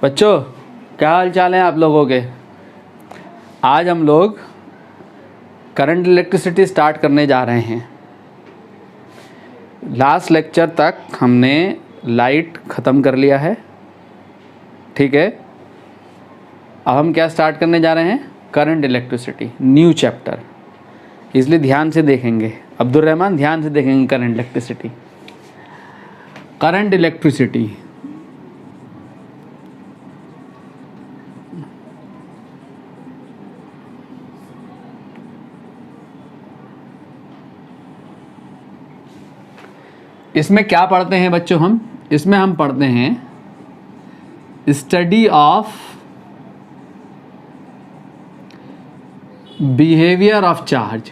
बच्चों क्या हाल चाल है आप लोगों के। आज हम लोग करंट इलेक्ट्रिसिटी स्टार्ट करने जा रहे हैं। लास्ट लेक्चर तक हमने लाइट ख़त्म कर लिया है, ठीक है। अब हम क्या स्टार्ट करने जा रहे हैं? Current electricity, new chapter. इसलिए ध्यान से देखेंगे, अब्दुल रहमान ध्यान से देखेंगे। करंट इलेक्ट्रिसिटी, करंट इलेक्ट्रिसिटी इसमें क्या पढ़ते हैं बच्चों? इसमें हम पढ़ते हैं study of behaviour of charge,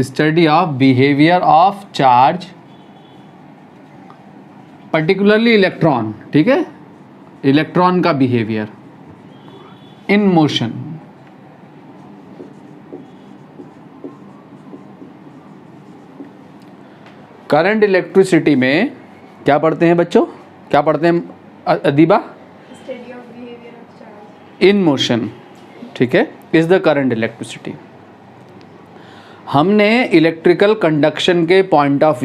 study of behaviour of charge, particularly electron, ठीक है। इलेक्ट्रॉन का behaviour in motion. Current electricity में क्या पढ़ते हैं बच्चों? क्या पढ़ते हैं Adiba? Study of behaviour of charge in motion, ठीक है, इज द करंट इलेक्ट्रिसिटी। हमने इलेक्ट्रिकल कंडक्शन के पॉइंट ऑफ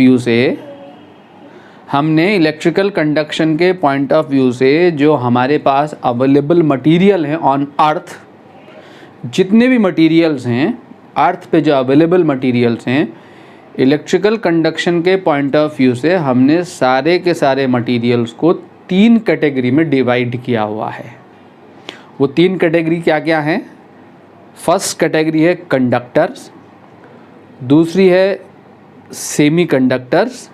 व्यू से जो हमारे पास अवेलेबल मटेरियल हैं ऑन अर्थ, जितने भी मटेरियल्स हैं अर्थ पे जो अवेलेबल मटेरियल्स हैं, इलेक्ट्रिकल कंडक्शन के पॉइंट ऑफ व्यू से हमने सारे के सारे मटेरियल्स को 3 कैटेगरी में डिवाइड किया हुआ है। वो 3 कैटेगरी क्या क्या हैं? फर्स्ट कैटेगरी है कंडक्टर्स, दूसरी है सेमी कंडक्टर्स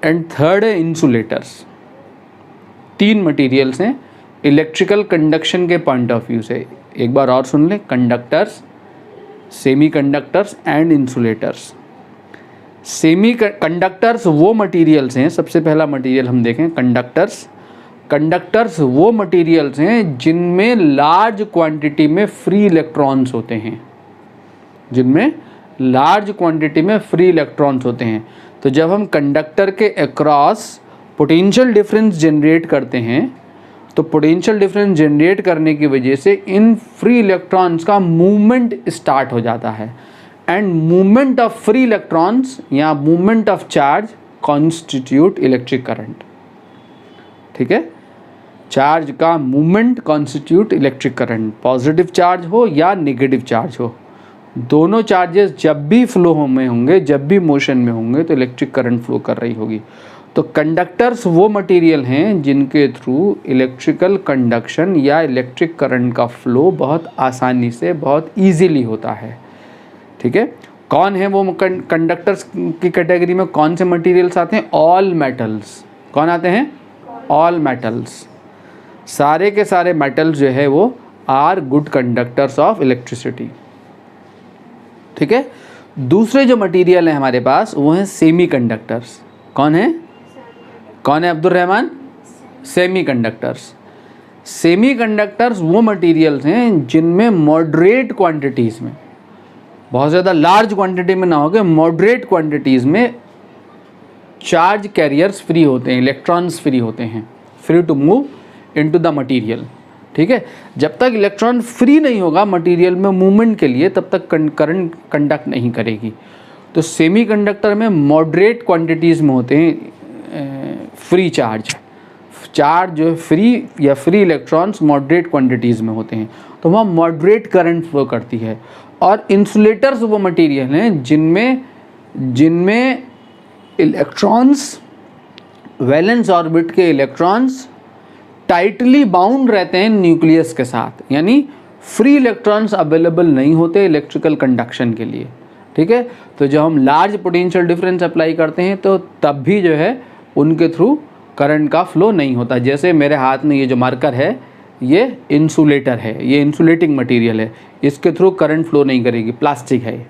एंड थर्ड है इंसुलेटर्स। 3 मटेरियल्स हैं इलेक्ट्रिकल कंडक्शन के पॉइंट ऑफ व्यू से। एक बार और सुन लें, conductors, semi conductors and insulators. Semi conductors वो मटेरियल्स हैं, सबसे पहला मटेरियल हम देखें कंडक्टर्स। कंडक्टर्स वो मटेरियल्स हैं जिनमें लार्ज क्वांटिटी में फ्री इलेक्ट्रॉन्स होते हैं, जिनमें लार्ज क्वांटिटी में फ्री इलेक्ट्रॉन्स होते हैं। तो जब हम कंडक्टर के अक्रॉस पोटेंशियल डिफरेंस जनरेट करते हैं, तो पोटेंशियल डिफरेंस जनरेट करने की वजह से इन फ्री इलेक्ट्रॉन्स का मूवमेंट स्टार्ट हो जाता है। And movement of free electrons या movement of charge constitute electric current, ठीक है। चार्ज का movement constitute electric current, positive charge हो या नेगेटिव चार्ज हो, दोनों चार्जेस जब भी फ्लो में होंगे, जब भी मोशन में होंगे, तो इलेक्ट्रिक करंट फ्लो कर रही होगी। तो कंडक्टर्स वो मटेरियल हैं जिनके थ्रू इलेक्ट्रिकल कंडक्शन या इलेक्ट्रिक करंट का फ्लो बहुत आसानी से, बहुत ईजीली होता है, ठीक है। कौन है वो कंडक्टर्स की कैटेगरी में? कौन से मटेरियल्स आते हैं? All metals. कौन आते हैं? All metals. सारे के सारे मेटल्स जो है वो are good conductors of electricity, ठीक है। दूसरे जो मटेरियल है हमारे पास वो हैं सेमी कंडक्टर्स। कौन है? कौन है Abdul Rahman? Semi conductors. Semi conductors वो मटेरियल्स हैं जिनमें मॉडरेट क्वांटिटीज़ में, बहुत ज़्यादा लार्ज क्वांटिटी में ना होकर मॉडरेट क्वांटिटीज़ में चार्ज कैरियर्स फ्री होते हैं, इलेक्ट्रॉन्स फ्री होते हैं, free to move into the material, ठीक है। जब तक इलेक्ट्रॉन फ्री नहीं होगा मटेरियल में मूवमेंट के लिए, तब तक करंट कंडक्ट नहीं करेगी। तो सेमी कंडक्टर में मॉडरेट क्वांटिटीज़ में होते हैं फ्री चार्ज जो फ्री या फ्री इलेक्ट्रॉन्स मॉडरेट क्वांटिटीज़ में होते हैं, तो वहाँ मॉडरेट करंट फ्लो करती है। और इंसुलेटर्स वो मटेरियल हैं जिनमें इलेक्ट्रॉन्स, वैलेंस ऑर्बिट के इलेक्ट्रॉन्स टाइटली बाउंड रहते हैं न्यूक्लियस के साथ, यानी फ्री इलेक्ट्रॉन्स अवेलेबल नहीं होते इलेक्ट्रिकल कंडक्शन के लिए, ठीक है। तो जब हम लार्ज पोटेंशियल डिफरेंस अप्लाई करते हैं तो तब भी जो है उनके थ्रू करंट का फ्लो नहीं होता। जैसे मेरे हाथ में ये जो मार्कर है, ये इंसुलेटर है, ये इंसुलेटिंग मटेरियल है, इसके थ्रू करंट फ्लो नहीं करेगी, प्लास्टिक है,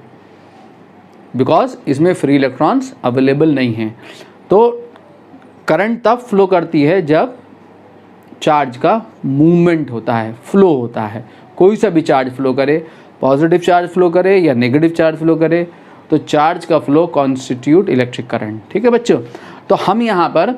बिकॉज इसमें फ्री इलेक्ट्रॉन्स अवेलेबल नहीं हैं। तो करंट तब फ्लो करती है जब चार्ज का मूवमेंट होता है, फ्लो होता है। कोई सा भी चार्ज फ्लो करे, पॉजिटिव चार्ज फ्लो करे या नेगेटिव चार्ज फ्लो करे, तो चार्ज का फ्लो कॉन्स्टिट्यूट इलेक्ट्रिक करंट, ठीक है बच्चों। तो हम यहाँ पर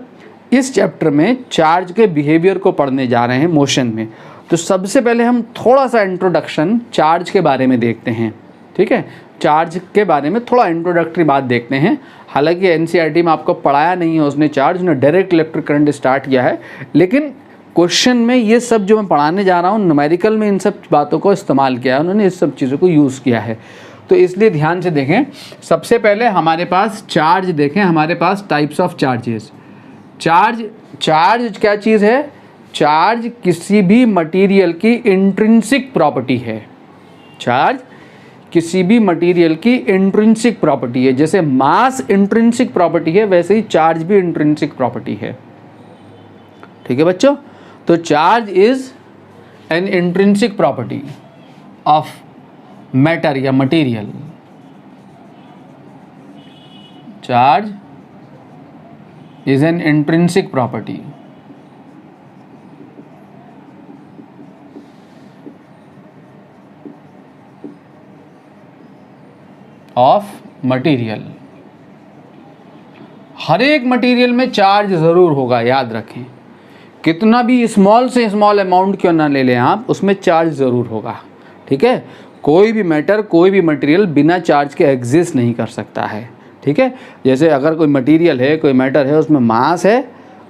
इस चैप्टर में चार्ज के बिहेवियर को पढ़ने जा रहे हैं मोशन में। तो सबसे पहले हम थोड़ा सा इंट्रोडक्शन चार्ज के बारे में देखते हैं, ठीक है। चार्ज के बारे में थोड़ा इंट्रोडक्टरी बात देखते हैं। हालांकि एनसीईआरटी में आपको पढ़ाया नहीं है उसने चार्ज, ने डायरेक्ट इलेक्ट्रिक करंट स्टार्ट किया है, लेकिन क्वेश्चन में ये सब जो मैं पढ़ाने जा रहा हूँ न्यूमेरिकल में इन सब बातों को इस्तेमाल किया है, उन्होंने इस सब चीज़ों को यूज़ किया है। तो इसलिए ध्यान से देखें। सबसे पहले हमारे पास चार्ज देखें, हमारे पास टाइप्स ऑफ चार्जेस। चार्ज क्या चीज़ है? चार्ज किसी भी मटेरियल की इंट्रिंसिक प्रॉपर्टी है। चार्ज किसी भी मटेरियल की इंट्रिंसिक प्रॉपर्टी है। जैसे मास इंट्रिंसिक प्रॉपर्टी है, वैसे ही चार्ज भी इंट्रिंसिक प्रॉपर्टी है, ठीक है बच्चों। तो charge is an intrinsic property of matter या material. Charge is an intrinsic property of material. हर एक मटेरियल में चार्ज ज़रूर होगा, याद रखें। कितना भी स्मॉल से स्मॉल अमाउंट क्यों ना ले लें आप, उसमें चार्ज ज़रूर होगा, ठीक है। कोई भी मैटर, कोई भी मटेरियल बिना चार्ज के एग्जिस्ट नहीं कर सकता है, ठीक है। जैसे अगर कोई मटेरियल है, कोई मैटर है, उसमें मास है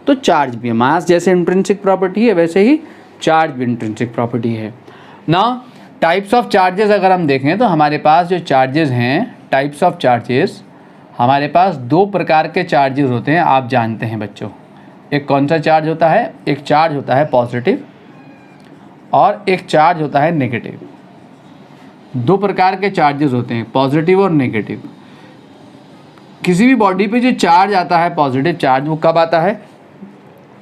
तो चार्ज भी है। मास जैसे इंट्रिंसिक प्रॉपर्टी है, वैसे ही चार्ज भी इंट्रिंसिक प्रॉपर्टी है ना। टाइप्स ऑफ चार्जेस अगर हम देखें तो हमारे पास जो चार्जेस हैं, टाइप्स ऑफ चार्जेस, हमारे पास दो प्रकार के चार्जेस होते हैं, आप जानते हैं बच्चों। एक कौन सा चार्ज होता है? एक चार्ज होता है पॉजिटिव और एक चार्ज होता है नेगेटिव। दो प्रकार के चार्जेस होते हैं, पॉजिटिव और नेगेटिव। किसी भी बॉडी पे जो चार्ज आता है, पॉजिटिव चार्ज, वो कब आता है?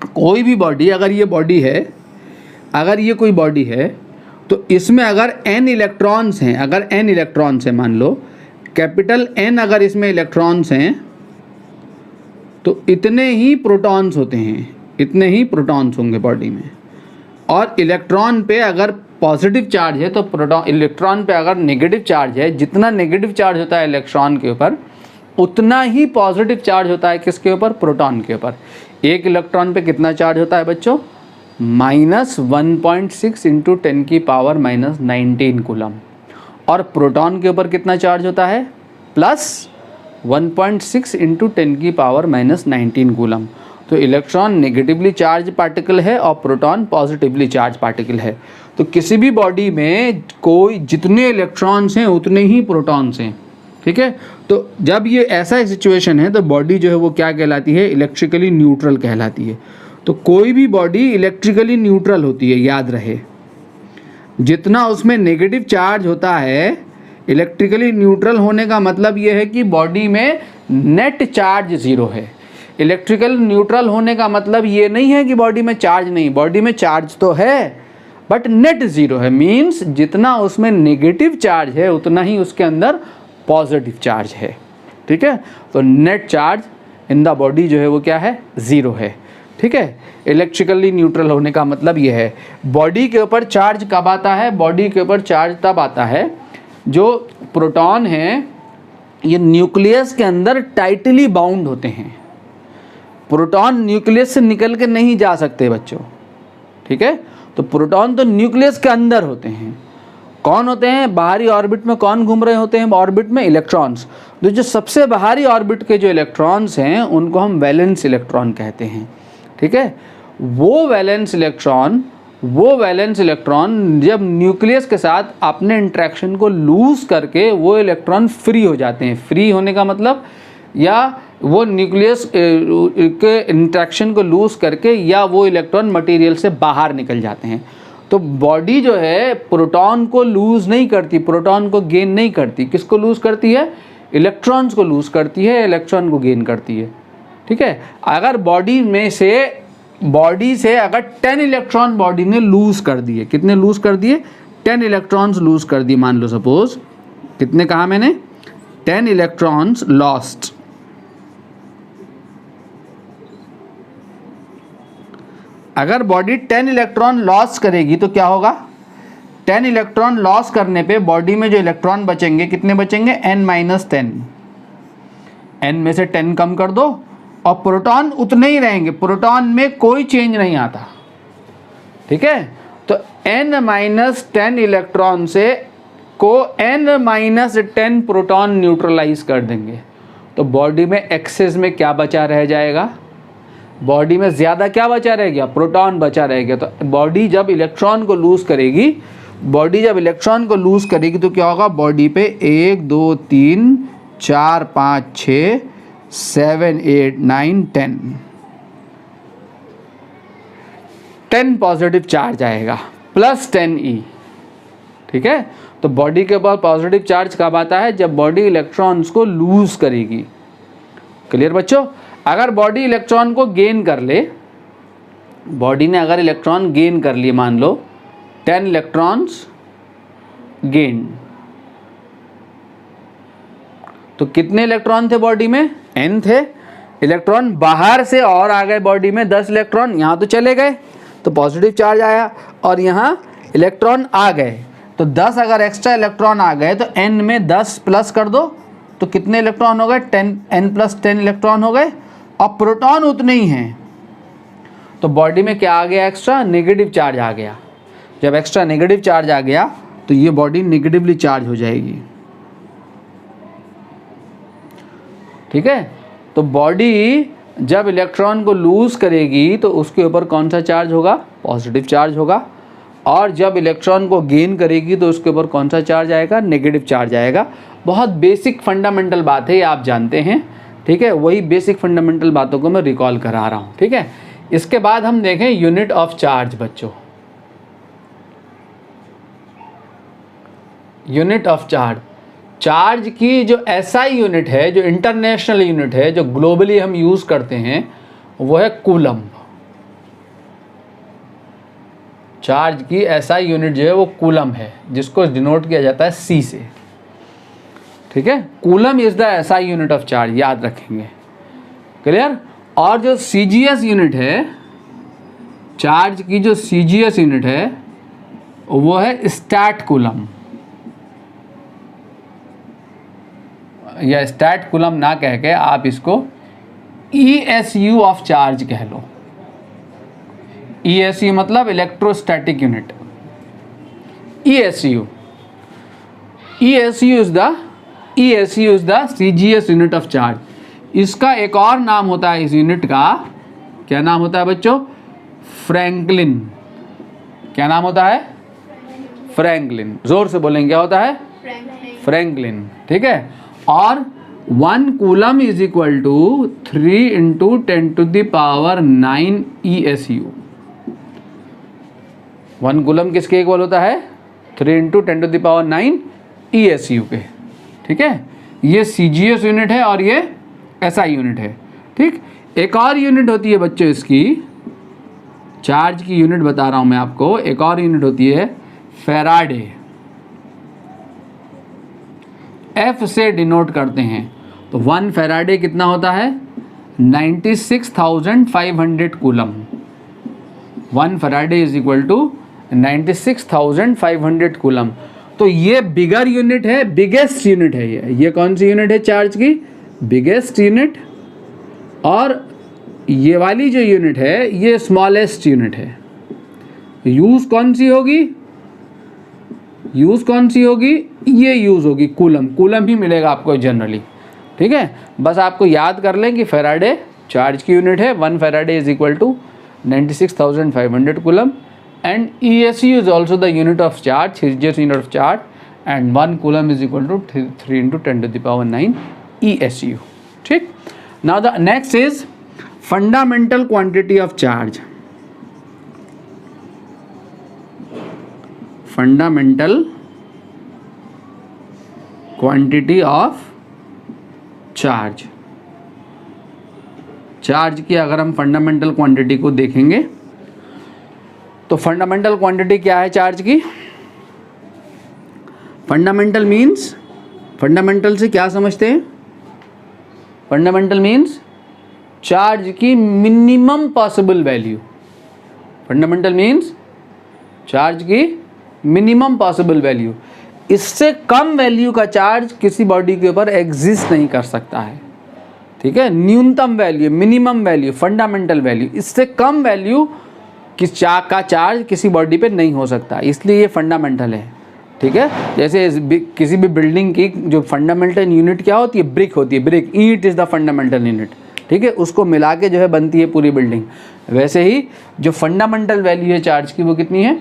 कोई भी बॉडी, अगर ये बॉडी है, अगर ये कोई बॉडी है तो इसमें अगर n इलेक्ट्रॉन्स हैं, अगर n इलेक्ट्रॉन्स हैं, मान लो कैपिटल N अगर इसमें इलेक्ट्रॉन्स हैं तो इतने ही प्रोटॉन्स होते हैं, इतने ही प्रोटॉन्स होंगे बॉडी में। और इलेक्ट्रॉन पे अगर पॉजिटिव चार्ज है तो प्रोटॉन, इलेक्ट्रॉन पे अगर नेगेटिव चार्ज है, जितना नेगेटिव चार्ज होता है इलेक्ट्रॉन के ऊपर उतना ही पॉजिटिव चार्ज होता है किसके ऊपर? प्रोटॉन के ऊपर। एक इलेक्ट्रॉन पे कितना चार्ज होता है बच्चों? -1.6 इंटू 10 की पावर -19 कूलम। और प्रोटॉन के ऊपर कितना चार्ज होता है? +1.6 इंटू 10 की पावर -19 कूलम। तो इलेक्ट्रॉन नेगेटिवली चार्ज पार्टिकल है और प्रोटॉन पॉजिटिवली चार्ज पार्टिकल है। तो किसी भी बॉडी में कोई जितने इलेक्ट्रॉन्स हैं उतने ही प्रोटॉन्स हैं, ठीक है। तो जब ये ऐसा सिचुएशन है तो बॉडी जो है वो क्या कहलाती है? इलेक्ट्रिकली न्यूट्रल कहलाती है। तो कोई भी बॉडी इलेक्ट्रिकली न्यूट्रल होती है, याद रहे। जितना उसमें नेगेटिव चार्ज होता है, इलेक्ट्रिकली न्यूट्रल होने का मतलब ये है कि बॉडी में नेट चार्ज ज़ीरो है। इलेक्ट्रिकल न्यूट्रल होने का मतलब ये नहीं है कि बॉडी में चार्ज नहीं, बॉडी में चार्ज तो है बट नेट ज़ीरो है। मीन्स जितना उसमें नेगेटिव चार्ज है उतना ही उसके अंदर पॉजिटिव चार्ज है, ठीक है। तो net charge in the body जो है वो क्या है? ज़ीरो है, ठीक है। इलेक्ट्रिकली न्यूट्रल होने का मतलब ये है। बॉडी के ऊपर चार्ज कब आता है? बॉडी के ऊपर चार्ज तब आता है जो प्रोटॉन हैं ये न्यूक्लियस के अंदर टाइटली बाउंड होते हैं। प्रोटॉन न्यूक्लियस से निकल के नहीं जा सकते बच्चों, ठीक है। तो प्रोटॉन तो न्यूक्लियस के अंदर होते हैं। कौन होते हैं? बाहरी ऑर्बिट में कौन घूम रहे होते हैं? ऑर्बिट में इलेक्ट्रॉन्स। तो जो सबसे बाहरी ऑर्बिट के जो इलेक्ट्रॉन्स हैं उनको हम वैलेंस इलेक्ट्रॉन कहते हैं, ठीक है। वो वैलेंस इलेक्ट्रॉन जब न्यूक्लियस के साथ अपने इंट्रैक्शन को लूज करके वो इलेक्ट्रॉन फ्री हो जाते हैं। फ्री होने का मतलब या वो न्यूक्लियस के इंट्रैक्शन को लूज करके या वो इलेक्ट्रॉन मटेरियल से बाहर निकल जाते हैं। तो बॉडी जो है प्रोटॉन को लूज नहीं करती, प्रोटॉन को गेन नहीं करती। किसको लूज करती है? इलेक्ट्रॉन्स को लूज करती है, इलेक्ट्रॉन को गेन करती है, ठीक है। अगर बॉडी से अगर 10 इलेक्ट्रॉन बॉडी ने लूज कर दिए, कितने लूज कर दिए? 10 इलेक्ट्रॉन्स लूज कर दिए। मान लो सपोज कितने कहा मैंने? 10 इलेक्ट्रॉन्स लॉस्ट। अगर बॉडी 10 इलेक्ट्रॉन लॉस करेगी तो क्या होगा? 10 इलेक्ट्रॉन लॉस करने पे बॉडी में जो इलेक्ट्रॉन बचेंगे कितने बचेंगे? n-10। n में से 10 कम कर दो और प्रोटॉन उतने ही रहेंगे, प्रोटॉन में कोई चेंज नहीं आता, ठीक है। तो n-10 इलेक्ट्रॉन से को n-10 प्रोटॉन न्यूट्रलाइज कर देंगे, तो बॉडी में एक्सेस में क्या बचा रह जाएगा, बॉडी में ज़्यादा क्या बचा रहेगा, प्रोटॉन बचा रहेगा। तो बॉडी जब इलेक्ट्रॉन को लूज़ करेगी, तो क्या होगा, बॉडी पे 1 2 3 4 5 6 7 8 9 10 पॉजिटिव चार्ज आएगा प्लस 10e, ठीक है। तो बॉडी के पास पॉजिटिव चार्ज कब आता है, जब बॉडी इलेक्ट्रॉन्स को लूज करेगी। क्लियर बच्चों। अगर बॉडी इलेक्ट्रॉन को गेन कर ले, बॉडी ने अगर इलेक्ट्रॉन गेन कर लिए, मान लो 10 इलेक्ट्रॉन्स गेन, तो कितने इलेक्ट्रॉन थे बॉडी में, n थे। इलेक्ट्रॉन बाहर से और आ गए बॉडी में 10 इलेक्ट्रॉन, यहाँ तो चले गए तो पॉजिटिव चार्ज आया, और यहाँ इलेक्ट्रॉन आ गए तो 10 अगर एक्स्ट्रा इलेक्ट्रॉन आ गए तो n में 10 प्लस कर दो, तो कितने इलेक्ट्रॉन हो गए, 10, n प्लस 10 इलेक्ट्रॉन हो गए, और प्रोटॉन उतने ही हैं। तो बॉडी में क्या आ गया, एक्स्ट्रा नेगेटिव चार्ज आ गया। जब एक्स्ट्रा नेगेटिव चार्ज आ गया तो ये बॉडी नेगेटिवली चार्ज हो जाएगी, ठीक है। तो बॉडी जब इलेक्ट्रॉन को लूज़ करेगी तो उसके ऊपर कौन सा चार्ज होगा, पॉजिटिव चार्ज होगा, और जब इलेक्ट्रॉन को गेन करेगी तो उसके ऊपर कौन सा चार्ज आएगा, नेगेटिव चार्ज आएगा। बहुत बेसिक फंडामेंटल बात है, ये आप जानते हैं, ठीक है। वही बेसिक फंडामेंटल बातों को मैं रिकॉल करा रहा हूँ, ठीक है। इसके बाद हम देखें यूनिट ऑफ चार्ज बच्चों। यूनिट ऑफ चार्ज, चार्ज की जो SI यूनिट है, जो इंटरनेशनल यूनिट है, जो ग्लोबली हम यूज़ करते हैं, वो है कूलम। चार्ज की SI यूनिट जो है वो कूलम है, जिसको डिनोट किया जाता है C से, ठीक है। Coulomb is the SI unit of charge, याद रखेंगे। क्लियर। और जो CGS यूनिट है, चार्ज की जो CGS यूनिट है वो है स्टैट कूलम, या स्टैट कूलम ना कह के आप इसको ESU ऑफ चार्ज कह लो। ESU मतलब electrostatic unit. ESU is the CGS unit of charge. इसका एक और नाम होता है इस यूनिट का, क्या नाम होता है बच्चों, फ्रैंकलिन। क्या नाम होता है, फ्रैंकलिन। जोर से बोलेंगे, क्या होता है, फ्रैंकलिन, ठीक है। और 1 coulomb is equal to 3 into 10⁹ ESU। 1 coulomb किसके इक्वल होता है, 3 इंटू 10⁹ ESU के, ठीक है। ये CGS यूनिट है और ये SI यूनिट है, ठीक। एक और यूनिट होती है बच्चों इसकी, चार्ज की यूनिट बता रहा हूं मैं आपको, एक और यूनिट होती है फैराडे। F से डिनोट करते हैं, तो 1 फैराडे कितना होता है, 96,500 coulomb. 1 faraday is equal to 96,500 coulomb. तो ये बिगर यूनिट है, बिगेस्ट यूनिट है। ये कौन सी यूनिट है चार्ज की, बिगेस्ट यूनिट। और ये वाली जो यूनिट है ये स्मॉलेस्ट यूनिट है। यूज़ कौन सी होगी, ये यूज़ होगी कूलम। कूलम ही मिलेगा आपको जनरली, ठीक है। बस आपको याद कर लें कि फैराडे चार्ज की यूनिट है, 1 faraday is equal to 96,500 coulomb, and ESU is also the unit of charge, CGS unit of charge, and 1 coulomb is equal to 3 into 10⁹ ESU, ठीक। Now the next is fundamental quantity of charge. Fundamental quantity of charge. Charge की अगर हम fundamental quantity को देखेंगे तो fundamental quantity क्या है charge की, फंडामेंटल मीन्स, फंडामेंटल से क्या समझते हैं, फंडामेंटल मीन्स चार्ज की minimum possible value. Fundamental means charge की मिनिमम पॉसिबल वैल्यू। इससे कम वैल्यू का चार्ज किसी बॉडी के ऊपर एग्जिस्ट नहीं कर सकता है, ठीक है, न्यूनतम value, minimum value, fundamental value, इससे कम वैल्यू का चार्ज किसी बॉडी पे नहीं हो सकता, इसलिए ये फंडामेंटल है। ठीक है, जैसे किसी भी बिल्डिंग की जो फंडामेंटल यूनिट क्या होती है, ब्रिक होती है, ब्रिक, ईंट इज़ द फंडामेंटल यूनिट। ठीक है, उसको मिला के जो है बनती है पूरी बिल्डिंग। वैसे ही जो फंडामेंटल वैल्यू है चार्ज की वो कितनी है,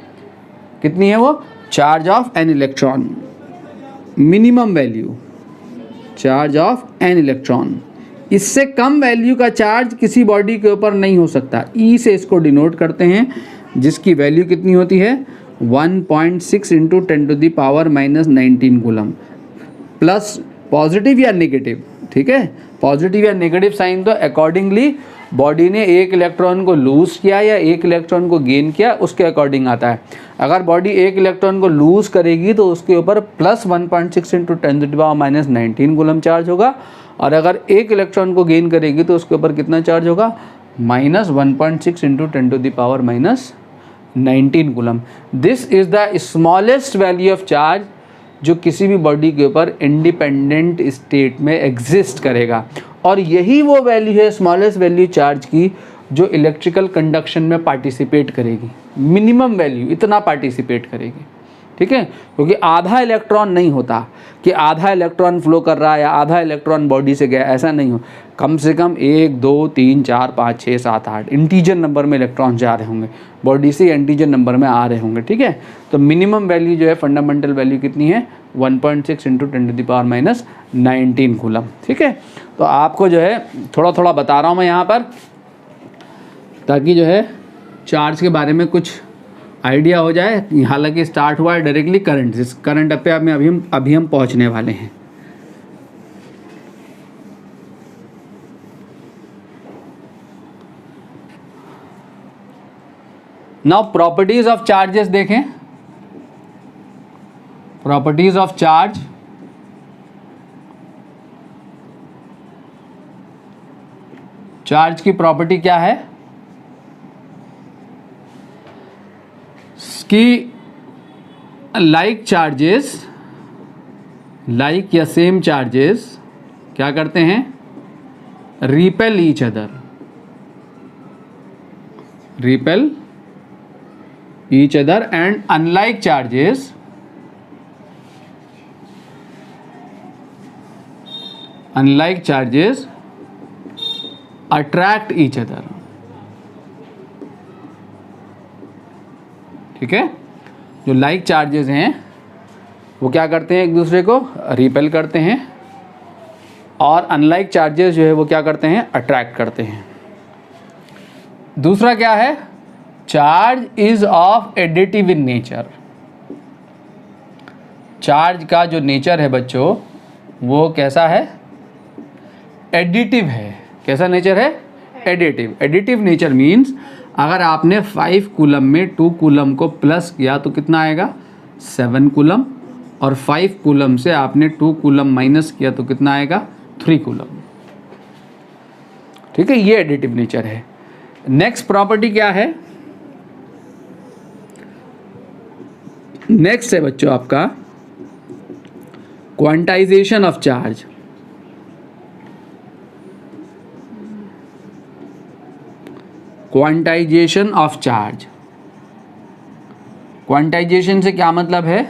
कितनी है वो, charge of an electron, minimum value charge of an electron. इससे कम वैल्यू का चार्ज किसी बॉडी के ऊपर नहीं हो सकता। ई से इसको डिनोट करते हैं, जिसकी वैल्यू कितनी होती है 1.6 इंटू 10⁻⁻19 कूलम, प्लस पॉजिटिव या नेगेटिव। ठीक है, पॉजिटिव या नेगेटिव साइन तो अकॉर्डिंगली बॉडी ने एक इलेक्ट्रॉन को लूज़ किया या एक इलेक्ट्रॉन को गेन किया उसके अकॉर्डिंग आता है। अगर बॉडी एक इलेक्ट्रॉन को लूज़ करेगी तो उसके ऊपर प्लस 1.6 इंटू 10⁻⁻19 कूलम चार्ज होगा, और अगर एक इलेक्ट्रॉन को गेन करेगी तो उसके ऊपर कितना चार्ज होगा, -1.6 into 10⁻⁻19 coulomb. This is the smallest value of charge जो किसी भी बॉडी के ऊपर इंडिपेंडेंट स्टेट में एग्जिस्ट करेगा, और यही वो वैल्यू है स्मॉलेस्ट वैल्यू चार्ज की जो इलेक्ट्रिकल कंडक्शन में पार्टिसिपेट करेगी। मिनिमम वैल्यू इतना पार्टिसिपेट करेगी। ठीक है, क्योंकि आधा इलेक्ट्रॉन नहीं होता कि आधा इलेक्ट्रॉन फ्लो कर रहा है या आधा इलेक्ट्रॉन बॉडी से गया, ऐसा नहीं हो। कम से कम 1 2 3 4 5 6 7 8 इंटीजर नंबर में इलेक्ट्रॉन जा रहे होंगे बॉडी से, इंटीजर नंबर में आ रहे होंगे। ठीक है, तो मिनिमम वैल्यू जो है फंडामेंटल वैल्यू कितनी है 1.6 इंटू 10⁻⁻19 कूलम। ठीक है, तो आपको जो है थोड़ा थोड़ा बता रहा हूँ मैं यहाँ पर, ताकि जो है चार्ज के बारे में कुछ आइडिया हो जाए। हालांकि स्टार्ट हुआ है डायरेक्टली करंट, इस करंट पे में अभी हम पहुँचने वाले हैं। नाउ प्रॉपर्टीज ऑफ चार्जेस देखें। प्रॉपर्टीज ऑफ चार्ज, चार्ज की प्रॉपर्टी क्या है कि लाइक चार्जेस, लाइक या सेम चार्जेस क्या करते हैं, repel each other, repel each other, and unlike charges attract each other। ठीक है, जो लाइक चार्जेस हैं वो क्या करते हैं, एक दूसरे को रिपेल करते हैं, और अनलाइक चार्जेस जो है वो क्या करते हैं, अट्रैक्ट करते हैं। दूसरा क्या है, charge is of additive in nature. Charge का जो नेचर है बच्चों वो कैसा है, एडिटिव है। कैसा नेचर है, एडिटिव। एडिटिव नेचर मीन्स अगर आपने 5 कूलम में 2 कूलम को प्लस किया तो कितना आएगा 7 कूलम, और 5 कूलम से आपने 2 कूलम माइनस किया तो कितना आएगा 3 कूलम। ठीक है, ये एडिटिव नेचर है। नेक्स्ट प्रॉपर्टी क्या है, नेक्स्ट है बच्चों आपका quantization of charge. Quantization of charge, quantization से क्या मतलब है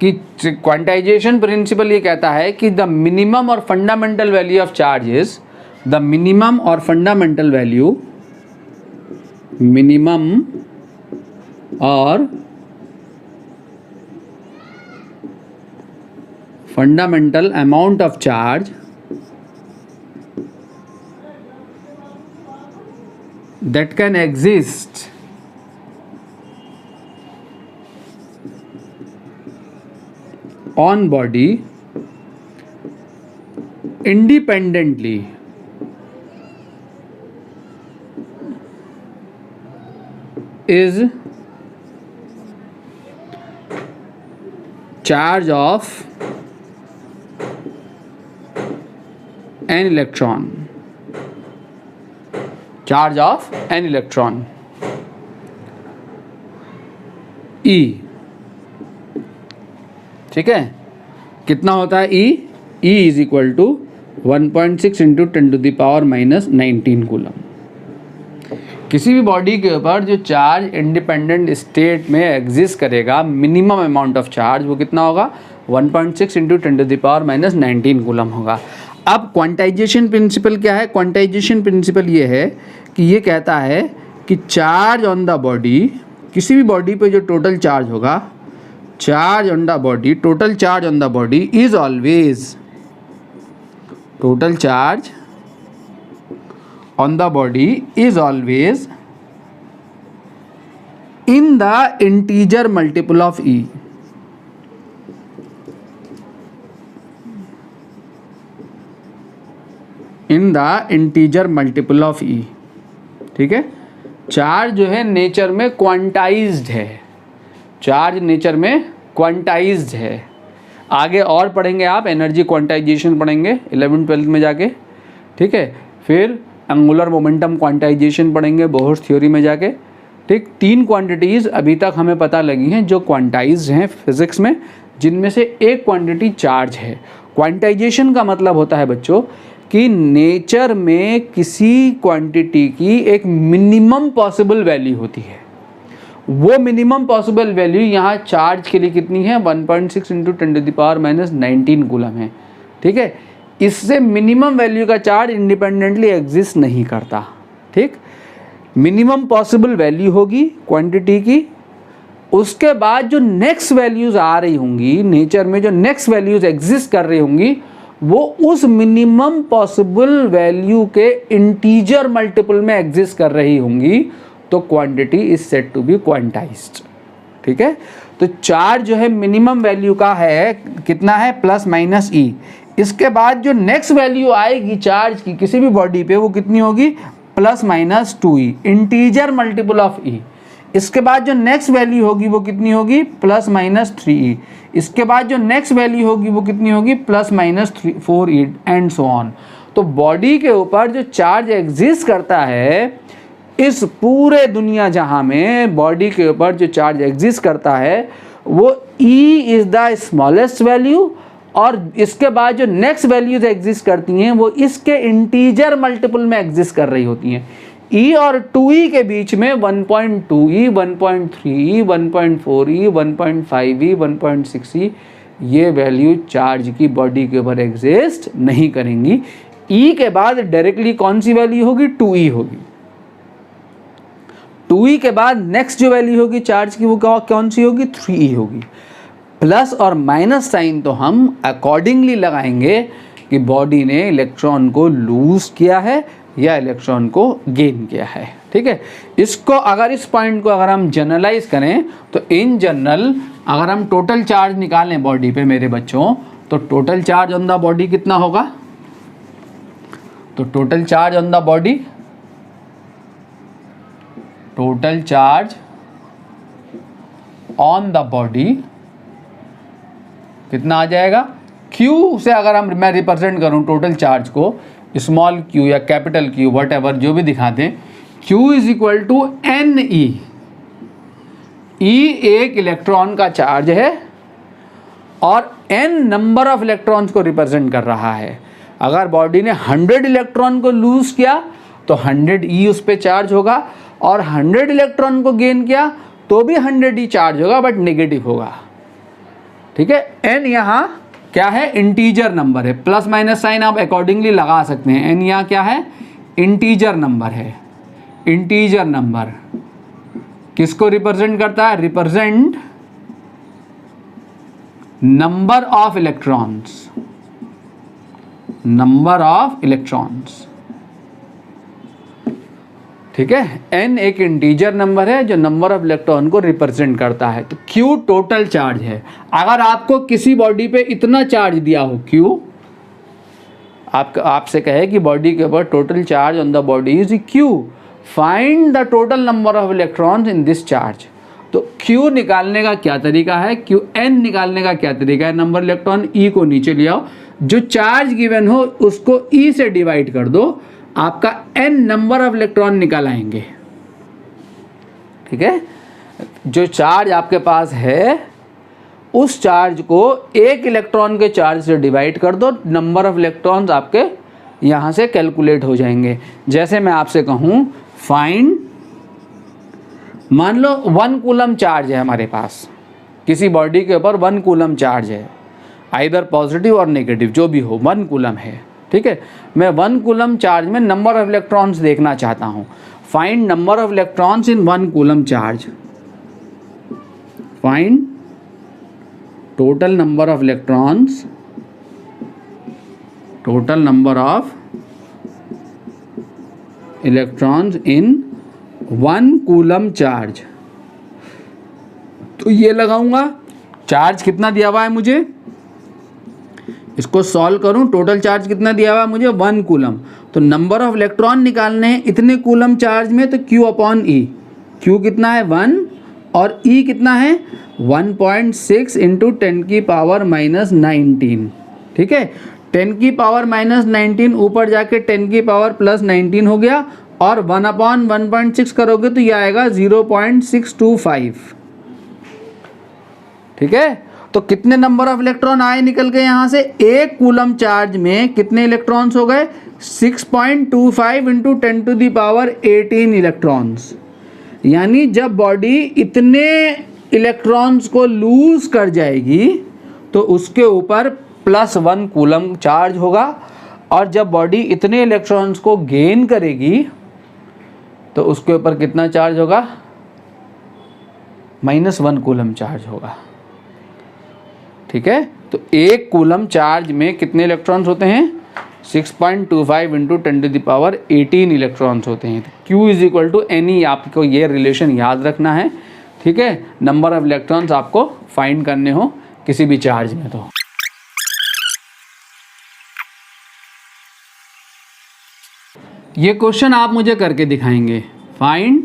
कि क्वांटाइजेशन प्रिंसिपल ये कहता है कि द मिनिमम और fundamental value of charge is, the minimum और फंडामेंटल वैल्यू, मिनिमम और fundamental amount of charge that can exist on body independently is charge of an electron, charge of an electron, E। ठीक है, कितना होता है E? E is equal to 1.6 into 10⁻⁻19 coulomb. किसी भी body के ऊपर जो चार्ज इंडिपेंडेंट स्टेट में एग्जिस्ट करेगा, मिनिमम अमाउंट ऑफ चार्ज वो कितना होगा, 1.6 इंटू 10⁻⁻19 कूलम होगा। अब क्वांटाइजेशन प्रिंसिपल क्या है? क्वांटाइजेशन प्रिंसिपल ये है कि ये कहता है कि चार्ज ऑन द बॉडी, किसी भी बॉडी पे जो टोटल चार्ज होगा, charge on the body, total charge on the body is always, total charge on the body is always in the integer multiple of E. In the integer multiple of E. ठीक है, charge जो है nature में quantized है, charge nature में quantized है। आगे और पढ़ेंगे आप, एनर्जी क्वांटाइजेशन पढ़ेंगे 11th-12th में जाके, ठीक है। फिर एंगुलर मोमेंटम क्वांटाइजेशन पढ़ेंगे बोहर्स थ्योरी में जाके, ठीक। 3 क्वांटिटीज़ अभी तक हमें पता लगी हैं जो क्वांटाइज्ड हैं फिजिक्स में, जिनमें से एक क्वांटिटी चार्ज है। क्वांटाइजेशन का मतलब होता है बच्चों कि नेचर में किसी क्वांटिटी की एक मिनिमम पॉसिबल वैल्यू होती है। वो मिनिमम पॉसिबल वैल्यू यहाँ चार्ज के लिए कितनी है, 1.6 इंटू 10⁻⁻19 कूलम है, ठीक है। इससे मिनिमम वैल्यू का चार्ज इंडिपेंडेंटली एग्जिस्ट नहीं करता, ठीक। मिनिमम पॉसिबल वैल्यू होगी क्वांटिटी की, उसके बाद जो नेक्स्ट वैल्यूज़ आ रही होंगी नेचर में, जो नेक्स्ट वैल्यूज़ एग्जिस्ट कर रही होंगी, वो उस मिनिमम पॉसिबल वैल्यू के इंटीजर मल्टीपल में एग्जिस्ट कर रही होंगी, तो quantity is said to be quantized, ठीक है। तो चार्ज जो है मिनिमम वैल्यू का है, कितना है, ±E। इसके बाद जो नेक्स्ट वैल्यू आएगी चार्ज की किसी भी बॉडी पे, वो कितनी होगी, ±2E, integer multiple of E। इसके बाद जो नेक्स्ट वैल्यू होगी वो कितनी होगी, ±3E। इसके बाद जो नेक्स्ट वैल्यू होगी वो कितनी होगी, ±4E एंड सो ऑन। तो बॉडी के ऊपर जो चार्ज एग्जिस्ट करता है, इस पूरे दुनिया जहां में बॉडी के ऊपर जो चार्ज एग्जिस्ट करता है, वो E is the smallest value, और इसके बाद जो नेक्स्ट वैल्यूज एग्जिस्ट करती हैं वो इसके इंटीजर मल्टीपल में एग्जिस्ट कर रही होती हैं। E और 2E के बीच में 1.2E, 1.3E, 1.4E, 1.5E, 1.6E ये वैल्यू चार्ज की बॉडी के ऊपर एग्जिस्ट नहीं करेंगी। E के बाद डायरेक्टली कौन सी वैल्यू होगी, 2E होगी। 2E के बाद नेक्स्ट जो वैल्यू होगी चार्ज की वो कौन सी होगी, 3E होगी। प्लस और माइनस साइन तो हम अकॉर्डिंगली लगाएंगे कि बॉडी ने इलेक्ट्रॉन को लूज किया है या इलेक्ट्रॉन को गेन किया है, ठीक है। इसको अगर इस पॉइंट को अगर हम जनरलाइज करें तो इन जनरल अगर हम टोटल चार्ज निकालें बॉडी पे मेरे बच्चों, तो total charge on the body कितना होगा, तो total charge on the body, total charge on the body कितना आ जाएगा, Q से अगर मैं रिप्रेजेंट करूं टोटल चार्ज को, स्मॉल q या कैपिटल Q वट एवर जो भी दिखाते हैं, Q is equal to NE। E एक इलेक्ट्रॉन का चार्ज है और N नंबर ऑफ इलेक्ट्रॉन्स को रिप्रेजेंट कर रहा है। अगर बॉडी ने 100 इलेक्ट्रॉन को लूज किया तो 100E उस पर चार्ज होगा, और 100 इलेक्ट्रॉन को गेन किया तो भी 100E चार्ज होगा बट नेगेटिव होगा, ठीक है। N यहाँ क्या है, इंटीजर नंबर है, प्लस माइनस साइन आप अकॉर्डिंगली लगा सकते हैं। N यहाँ क्या है, इंटीजर नंबर है। इंटीजर नंबर किसको रिप्रेजेंट करता है, represent number of electrons, number of electrons, ठीक है। N एक इंटीजर नंबर है जो नंबर ऑफ इलेक्ट्रॉन को रिप्रेजेंट करता है। तो Q टोटल चार्ज है। अगर आपको किसी बॉडी पे इतना चार्ज दिया हो, Q आपसे कहे कि बॉडी के ऊपर total charge on the body is Q, find the total number of electrons in this charge. तो Q निकालने का क्या तरीका है, N निकालने का क्या तरीका है, नंबर इलेक्ट्रॉन E को नीचे ले आओ, जो चार्ज गिवन हो उसको E से डिवाइड कर दो, आपका N नंबर ऑफ इलेक्ट्रॉन निकाल आएंगे, ठीक है। जो चार्ज आपके पास है उस चार्ज को एक इलेक्ट्रॉन के चार्ज से डिवाइड कर दो, नंबर ऑफ इलेक्ट्रॉन्स आपके यहाँ से कैलकुलेट हो जाएंगे। जैसे मैं आपसे कहूँ फाइंड, मान लो 1 कूलम चार्ज है हमारे पास, किसी बॉडी के ऊपर 1 कूलम चार्ज है, आइदर पॉजिटिव और नेगेटिव जो भी हो, 1 कूलम है, ठीक है। मैं 1 कूलम चार्ज में नंबर ऑफ इलेक्ट्रॉन्स देखना चाहता हूँ। Find number of electrons in 1 coulomb charge, find total number of electrons, total number of electrons in 1 coulomb charge। तो ये लगाऊंगा, चार्ज कितना दिया हुआ है मुझे, इसको सॉल्व करूं, टोटल चार्ज कितना दिया हुआ है मुझे 1 कूलम। तो नंबर ऑफ इलेक्ट्रॉन निकालने हैं इतने कूलम चार्ज में, तो Q अपॉन E, Q कितना है 1 और E कितना है 1.6 इंटू 10 की पावर माइनस 19, ठीक है। 10 की पावर माइनस 19 ऊपर जाके 10 की पावर प्लस 19 हो गया, और 1 अपॉन 1.6 करोगे तो ये आएगा 0.625, ठीक है। तो कितने नंबर ऑफ इलेक्ट्रॉन आए निकल के यहाँ से, एक कूलम चार्ज में कितने इलेक्ट्रॉन्स हो गए 6.25 into 10 to the power 18 electrons. यानी जब बॉडी इतने इलेक्ट्रॉन्स को लूज कर जाएगी तो उसके ऊपर +1 कूलम चार्ज होगा, और जब बॉडी इतने इलेक्ट्रॉन्स को गेन करेगी तो उसके ऊपर कितना चार्ज होगा, -1 कूलम चार्ज होगा, ठीक है। तो एक कूलम चार्ज में कितने इलेक्ट्रॉन्स होते हैं 6.25 into 10 to the power 18 electrons होते हैं। तो Q is equal to NE, आपको ये रिलेशन याद रखना है, ठीक है। नंबर ऑफ इलेक्ट्रॉन्स आपको फाइंड करने हो किसी भी चार्ज में। तो ये क्वेश्चन आप मुझे करके दिखाएंगे, find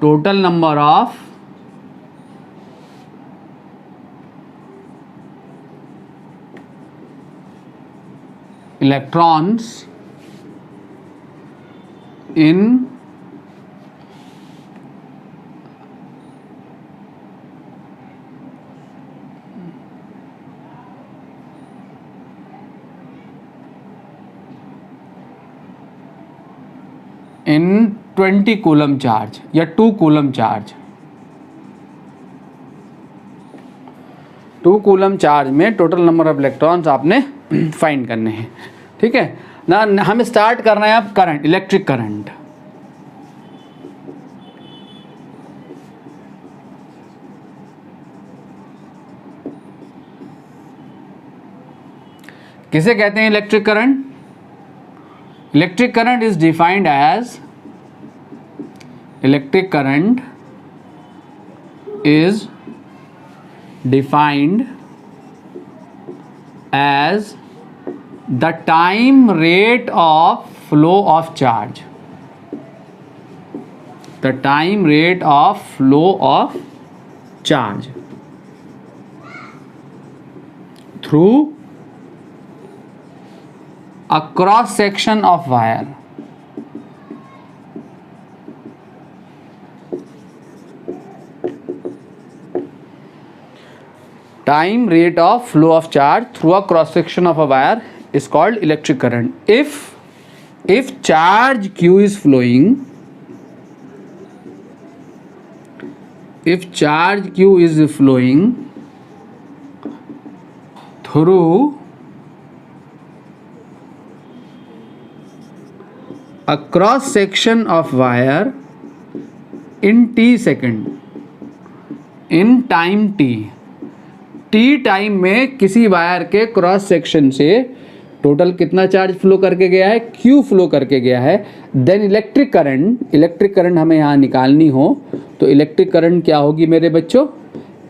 total number of electrons in in 20 coulomb charge या 2 कूलम चार्ज। 2 कूलम चार्ज में टोटल नंबर ऑफ इलेक्ट्रॉन्स आपने फाइंड करने हैं, ठीक है ना। हम स्टार्ट कर रहे हैं अब करंट, इलेक्ट्रिक करंट। किसे कहते हैं electric current? Electric current is defined as, electric current is defined as the time rate of flow of charge, the time rate of flow of charge through a cross section of wire, time rate of flow of charge through a cross section of a wire is called electric current. If charge Q is flowing, if charge Q is flowing through a cross section of wire in t second, in time t, T time में किसी wire के cross section से total कितना charge flow करके गया है, Q flow करके गया है। देन इलेक्ट्रिक करंट हमें यहाँ निकालनी हो तो इलेक्ट्रिक करंट क्या होगी मेरे बच्चों?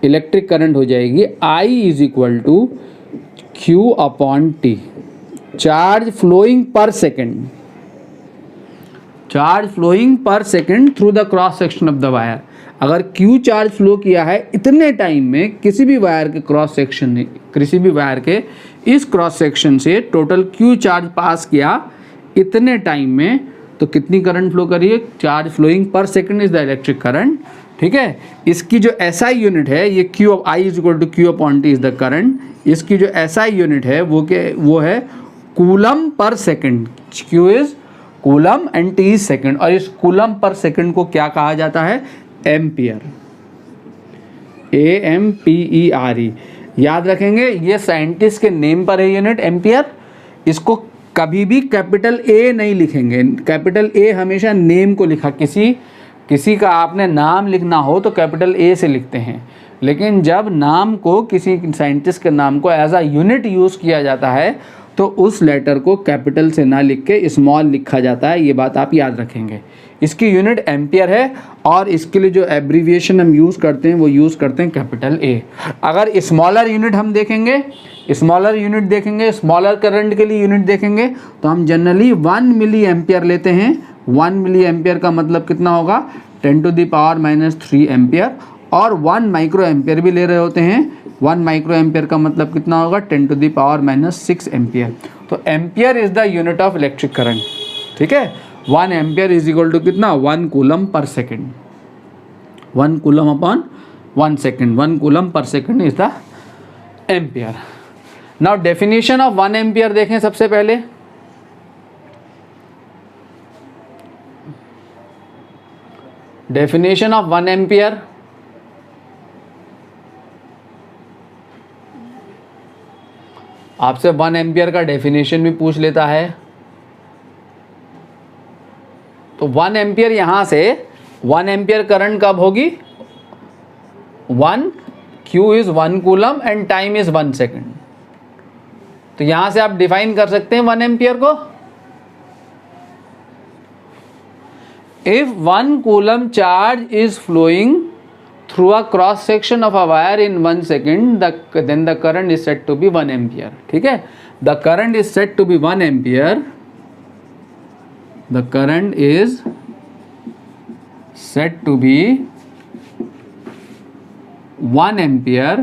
इलेक्ट्रिक करंट हो जाएगी I is equal to Q upon t, charge flowing per second, charge flowing per second through the cross section of the wire. अगर Q चार्ज फ्लो किया है इतने टाइम में किसी भी वायर के क्रॉस सेक्शन, किसी भी वायर के इस क्रॉस सेक्शन से टोटल Q चार्ज पास किया इतने टाइम में, तो कितनी करंट फ्लो कर रही है, charge flowing per second is the electric current. ठीक है, इसकी जो SI यूनिट है ये Q I is equal to Q upon T is the current. इसकी जो SI यूनिट है वो है coulomb per second. Q is coulomb and T is second, और इस कूलम पर सेकंड को क्या कहा जाता है, एम्पियर, AMPERE। याद रखेंगे ये साइंटिस्ट के नेम पर है यूनिट एम्पियर। इसको कभी भी कैपिटल A नहीं लिखेंगे, कैपिटल A हमेशा नेम को लिखा, किसी का आपने नाम लिखना हो तो कैपिटल A से लिखते हैं, लेकिन जब नाम को किसी साइंटिस्ट के नाम को एज अ यूनिट यूज़ किया जाता है तो उस लेटर को कैपिटल से ना लिख के स्मॉल लिखा जाता है। ये बात आप याद रखेंगे। इसकी यूनिट एम्पियर है और इसके लिए जो एब्रीविएशन हम यूज़ करते हैं वो यूज़ करते हैं कैपिटल A। अगर स्मॉलर यूनिट हम देखेंगे, स्मॉलर करंट के लिए यूनिट देखेंगे तो हम जनरली 1 मिली एम्पियर लेते हैं। 1 मिली एम्पियर का मतलब कितना होगा, 10⁻³ एम्पियर, और 1 माइक्रो एम्पियर भी ले रहे होते हैं। 1 माइक्रो एम्पियर का मतलब कितना होगा, 10⁻⁶ एम्पियर। तो ampere is the unit of electric current. ठीक है, 1 एम्पियर इज इक्वल टू कितना, 1 coulomb per second, 1 coulomb upon 1 second, 1 coulomb per second is the ampere. Now definition of 1 ampere देखें सबसे पहले। डेफिनेशन ऑफ 1 एम्पियर, आपसे 1 ampere का definition भी पूछ लेता है। तो 1 एम्पियर यहां से 1 एम्पियर करंट कब होगी, 1 Q is 1 coulomb and time is 1 second. तो यहां से आप डिफाइन कर सकते हैं 1 एम्पियर को। If 1 coulomb charge is flowing through a cross section of a wire in 1 second, then the current is said to be 1 ampere. ठीक है, the current is said to be 1 ampere. The current is said to be 1 ampere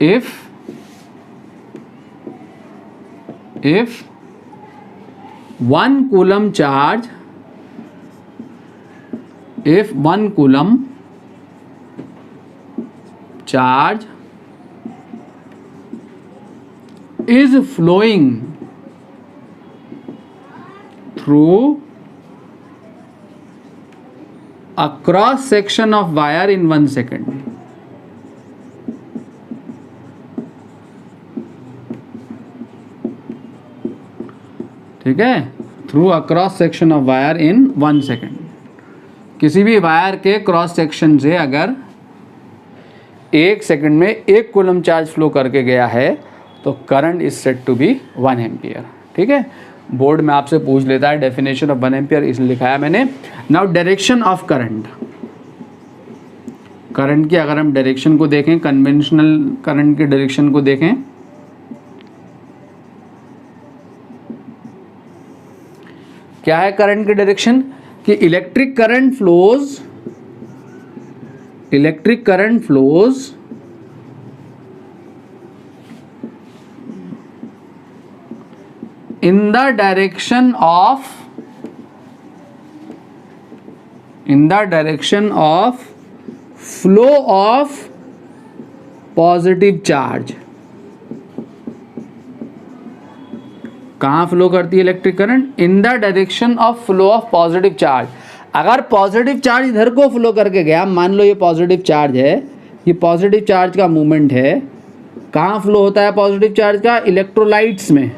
if 1 coulomb charge, if 1 coulomb charge is flowing through a cross section of wire in 1 second. ठीक है, through a cross section of wire in 1 second. किसी भी wire के cross section से अगर 1 second में 1 coulomb charge flow करके गया है तो current is said to be 1 ampere. ठीक है, बोर्ड में आपसे पूछ लेता है डेफिनेशन ऑफ 1 एम्पियर, इसलिए लिखाया मैंने। Now direction of current, current की अगर हम डायरेक्शन को देखें, कन्वेंशनल करंट की डायरेक्शन को देखें, क्या है करंट की डायरेक्शन, कि electric current flows in the direction of flow of positive charge। कहाँ फ्लो करती है electric current, in the direction of flow of positive charge. अगर पॉजिटिव चार्ज इधर को फ्लो करके गया, मान लो ये पॉजिटिव चार्ज है, ये पॉजिटिव चार्ज का मूवमेंट है, कहाँ फ्लो होता है पॉजिटिव चार्ज का, इलेक्ट्रोलाइट्स में।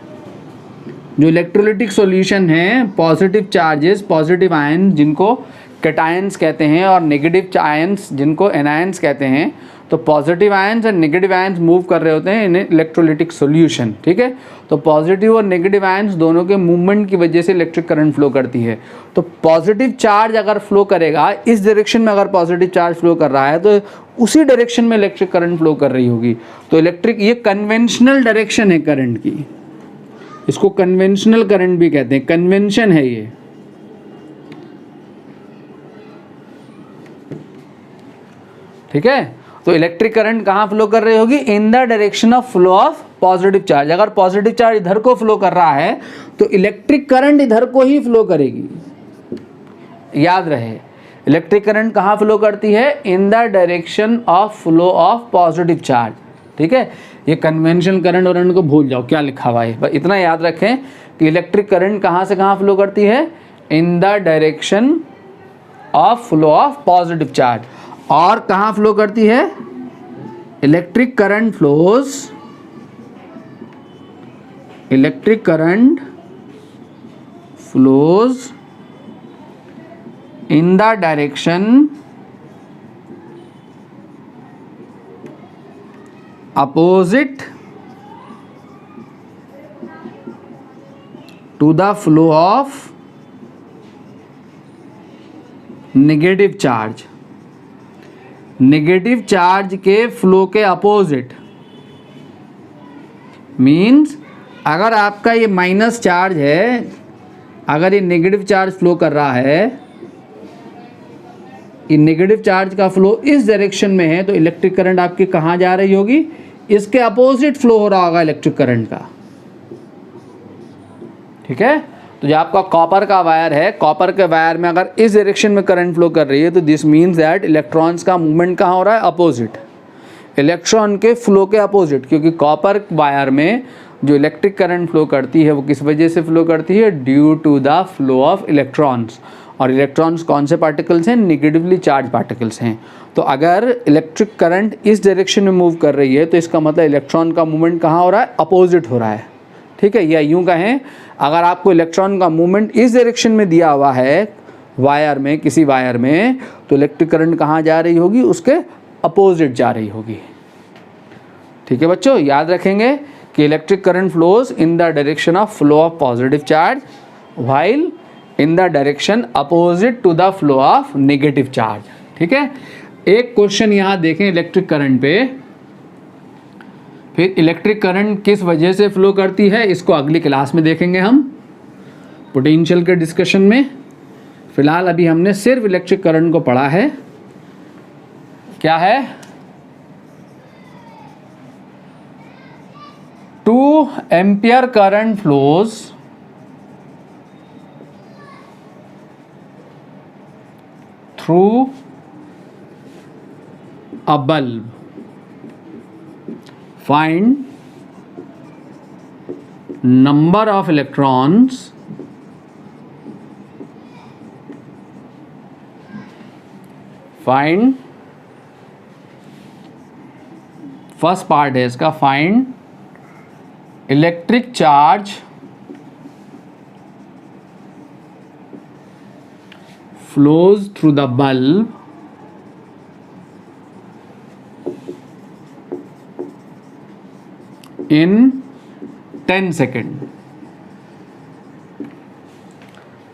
जो इलेक्ट्रोलिटिक सॉल्यूशन है, पॉजिटिव चार्जेस, पॉजिटिव आयन जिनको कैटायंस कहते हैं और नेगेटिव आयन्स जिनको एनायंस कहते हैं, तो पॉजिटिव आयन्स और नेगेटिव आयन्स मूव कर रहे होते हैं इन इलेक्ट्रोलिटिक सॉल्यूशन। ठीक है, तो पॉजिटिव और नेगेटिव आयन्स दोनों के मूवमेंट की वजह से इलेक्ट्रिक करंट फ्लो करती है। तो पॉजिटिव चार्ज अगर फ्लो करेगा, इस डायरेक्शन में अगर पॉजिटिव चार्ज फ्लो कर रहा है तो उसी डायरेक्शन में इलेक्ट्रिक करंट फ्लो कर रही होगी। तो इलेक्ट्रिक, ये कन्वेंशनल डायरेक्शन है करंट की, इसको कन्वेंशनल करंट भी कहते हैं, कन्वेंशन है ये। ठीक है, तो इलेक्ट्रिक करंट कहाँ फ्लो कर रही होगी, इन the direction of flow of positive charge. अगर पॉजिटिव चार्ज इधर को फ्लो कर रहा है तो इलेक्ट्रिक करंट इधर को ही फ्लो करेगी। याद रहे, इलेक्ट्रिक करंट कहाँ फ्लो करती है? इन the direction of flow of positive charge. ठीक है, ये कन्वेंशनल करंट और को भूल जाओ क्या लिखा हुआ है, बस इतना याद रखें कि इलेक्ट्रिक करंट कहाँ से कहाँ फ्लो करती है? इन the direction of flow of positive charge. और कहाँ फ्लो करती है? Electric current flows in the direction opposite to the flow of negative charge। Negative charge के फ्लो के अपोजिट मीन्स अगर आपका ये माइनस चार्ज है, अगर ये नेगेटिव चार्ज फ्लो कर रहा है, ये नेगेटिव चार्ज का फ्लो इस डायरेक्शन में है, तो इलेक्ट्रिक करंट आपकी कहाँ जा रही होगी? इसके अपोजिट फ्लो हो रहा होगा इलेक्ट्रिक करंट का। ठीक है, तो जो आपका कॉपर का वायर है, कॉपर के वायर में अगर इस डायरेक्शन में करंट फ्लो कर रही है तो दिस मीन्स दैट इलेक्ट्रॉन्स का मूवमेंट कहाँ हो रहा है? अपोजिट, इलेक्ट्रॉन के फ्लो के अपोजिट। क्योंकि कॉपर वायर में जो इलेक्ट्रिक करंट फ्लो करती है वो किस वजह से फ्लो करती है? Due to the flow of electrons. और इलेक्ट्रॉन्स कौन से पार्टिकल्स हैं? निगेटिवली चार्ज पार्टिकल्स हैं। तो अगर इलेक्ट्रिक करंट इस डायरेक्शन में मूव कर रही है तो इसका मतलब इलेक्ट्रॉन का मूवमेंट कहाँ हो रहा है? अपोजिट हो रहा है। ठीक है, या यूँ कहें, अगर आपको इलेक्ट्रॉन का मूवमेंट इस डायरेक्शन में दिया हुआ है वायर में, किसी वायर में, तो इलेक्ट्रिक करंट कहाँ जा रही होगी? उसके अपोजिट जा रही होगी। ठीक है बच्चों, याद रखेंगे कि electric current flows in the direction of flow of positive charge while in the direction opposite to the flow of negative charge. ठीक है, एक क्वेश्चन यहाँ देखें इलेक्ट्रिक करंट पे, फिर इलेक्ट्रिक करंट किस वजह से फ्लो करती है इसको अगली क्लास में देखेंगे हम पोटेंशियल के डिस्कशन में। फिलहाल अभी हमने सिर्फ इलेक्ट्रिक करंट को पढ़ा है। क्या है? 2 ampere current flows through a bulb. Find number of electrons find first part है इसका, find electric charge flows through the bulb in 10 second.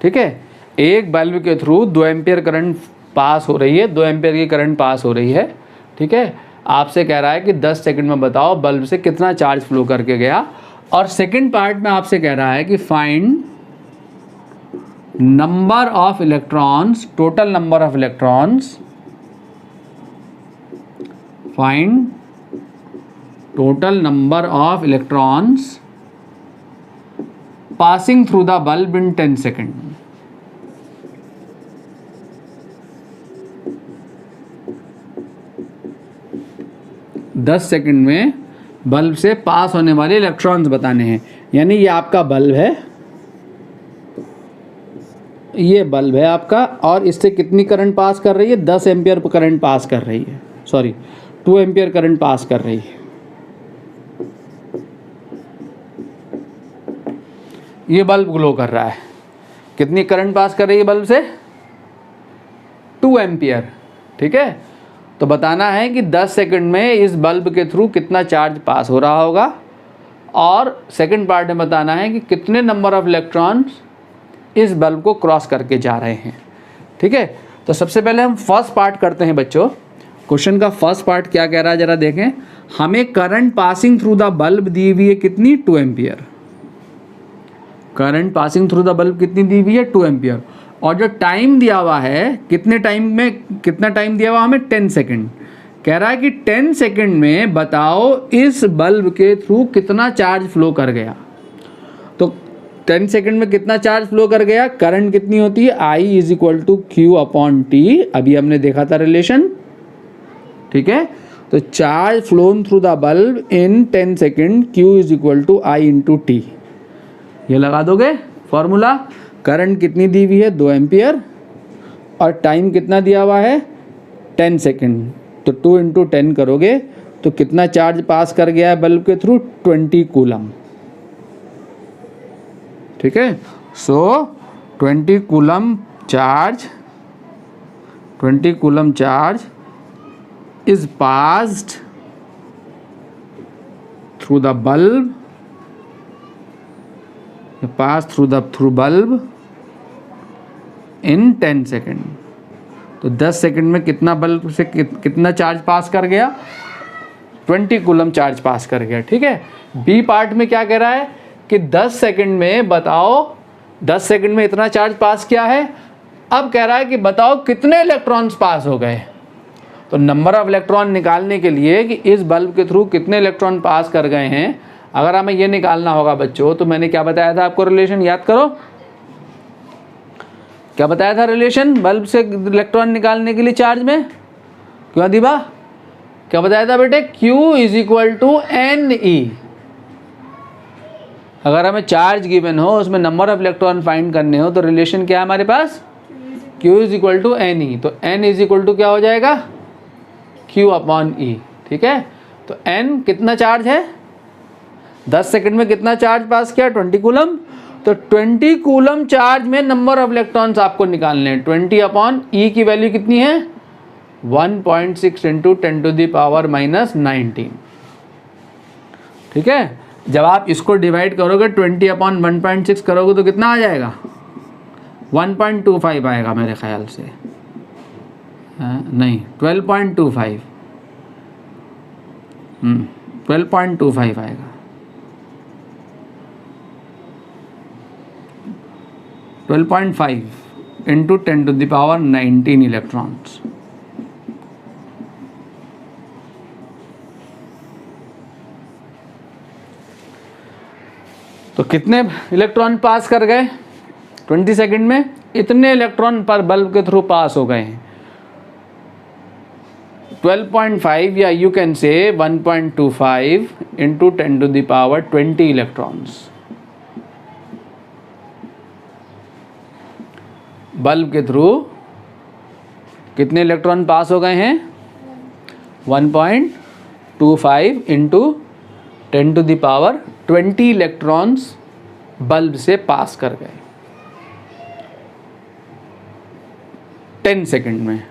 ठीक है, एक बल्ब के थ्रू 2 एम्पियर करंट पास हो रही है, 2 एम्पियर की करंट पास हो रही है। ठीक है, आपसे कह रहा है कि 10 सेकेंड में बताओ बल्ब से कितना चार्ज फ्लो करके गया। और सेकेंड पार्ट में आपसे कह रहा है कि find number of electrons, total number of electrons, find total number of electrons passing through the bulb in 10 second. दस सेकेंड में बल्ब से पास होने वाले इलेक्ट्रॉन्स बताने हैं। यानी ये आपका बल्ब है, ये बल्ब है आपका, और इससे कितनी करंट पास कर रही है? 10 एम्पियर करंट पास कर रही है, सॉरी 2 एम्पियर करंट पास कर रही है। ये बल्ब ग्लो कर रहा है, कितनी करंट पास कर रही है बल्ब से? 2 एम्पियर। ठीक है, तो बताना है कि 10 सेकंड में इस बल्ब के थ्रू कितना चार्ज पास हो रहा होगा, और सेकंड पार्ट में बताना है कि कितने नंबर ऑफ इलेक्ट्रॉन्स इस बल्ब को क्रॉस करके जा रहे हैं। ठीक है, तो सबसे पहले हम फर्स्ट पार्ट करते हैं बच्चों। क्वेश्चन का फर्स्ट पार्ट क्या कह रहा है जरा देखें। हमें current passing through the bulb दी हुई है कितनी? 2 ampere. Current passing through the bulb कितनी दी हुई है? 2 एम्पियर। और जो टाइम दिया हुआ है, कितने टाइम में, कितना टाइम दिया हुआ हमें? 10 सेकेंड। कह रहा है कि 10 सेकंड में बताओ इस बल्ब के थ्रू कितना चार्ज फ्लो कर गया। तो 10 सेकंड में कितना चार्ज फ्लो कर गया, करंट कितनी होती है, I is equal to q upon t, अभी हमने देखा था रिलेशन, ठीक है। तो charge flown through the bulb in 10 second, Q is equal to I into t, ये लगा दोगे फॉर्मूला। करंट कितनी दी हुई है, 2 एम्पियर, और टाइम कितना दिया हुआ है 10 सेकंड, तो 2 इंटू 10 करोगे तो कितना चार्ज पास कर गया है बल्ब के थ्रू, 20 कूलम, ठीक है। सो 20 coulomb charge is passed through the bulb, through bulb in 10 second. तो 10 सेकेंड में कितना बल्ब से कितना चार्ज पास कर गया, 20 कूलम चार्ज पास कर गया, ठीक है। बी पार्ट में क्या कह रहा है कि 10 सेकेंड में बताओ, 10 सेकेंड में इतना चार्ज पास किया है, अब कह रहा है कि बताओ कितने इलेक्ट्रॉन्स पास हो गए। तो नंबर ऑफ इलेक्ट्रॉन निकालने के लिए कि इस बल्ब के थ्रू कितने इलेक्ट्रॉन पास कर गए हैं, अगर हमें ये निकालना होगा बच्चों, तो मैंने क्या बताया था आपको रिलेशन, याद करो क्या बताया था रिलेशन बल्ब से इलेक्ट्रॉन निकालने के लिए चार्ज में, क्यों दीबा, क्या बताया था बेटे, Q is equal to NE। अगर हमें चार्ज गिवन हो, उसमें नंबर ऑफ इलेक्ट्रॉन फाइंड करने हो, तो रिलेशन क्या है हमारे पास, Q is equal to NE। तो N इज इक्वल टू क्या हो जाएगा, Q अपॉन E, ठीक है। तो N कितना चार्ज है, 10 सेकंड में कितना चार्ज पास किया, 20 कूलम। तो 20 कूलम चार्ज में नंबर ऑफ इलेक्ट्रॉन्स आपको निकालने हैं। 20 अपॉन E की वैल्यू कितनी है, 1.6 into 10 to the power minus 19, ठीक है। जब आप इसको डिवाइड करोगे 20 अपॉन 1.6 करोगे तो कितना आ जाएगा, 1.25 आएगा मेरे ख्याल से, नहीं 12.25, 12.25 आएगा, 12.5 into 10 to the power 19 electrons. तो कितने इलेक्ट्रॉन पास कर गए 20 सेकंड में, इतने इलेक्ट्रॉन पर बल्ब के थ्रू पास हो गए हैं। 12.5 या you can say 1.25 into 10 to the power 20 electrons bulb के थ्रू कितने इलेक्ट्रॉन पास हो गए हैं, 1.25 into 10 to the power 20 electrons bulb से पास कर गए 10 सेकंड में।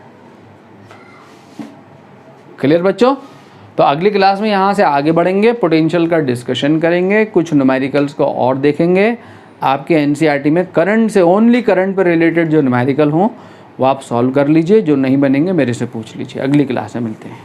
क्लियर बच्चों। तो अगली क्लास में यहाँ से आगे बढ़ेंगे, पोटेंशियल का डिस्कशन करेंगे, कुछ न्यूमेरिकल्स को और देखेंगे। आपके एनसीईआरटी में करंट से, ओनली करंट पर रिलेटेड जो न्यूमेरिकल हों वो आप सॉल्व कर लीजिए, जो नहीं बनेंगे मेरे से पूछ लीजिए। अगली क्लास में मिलते हैं।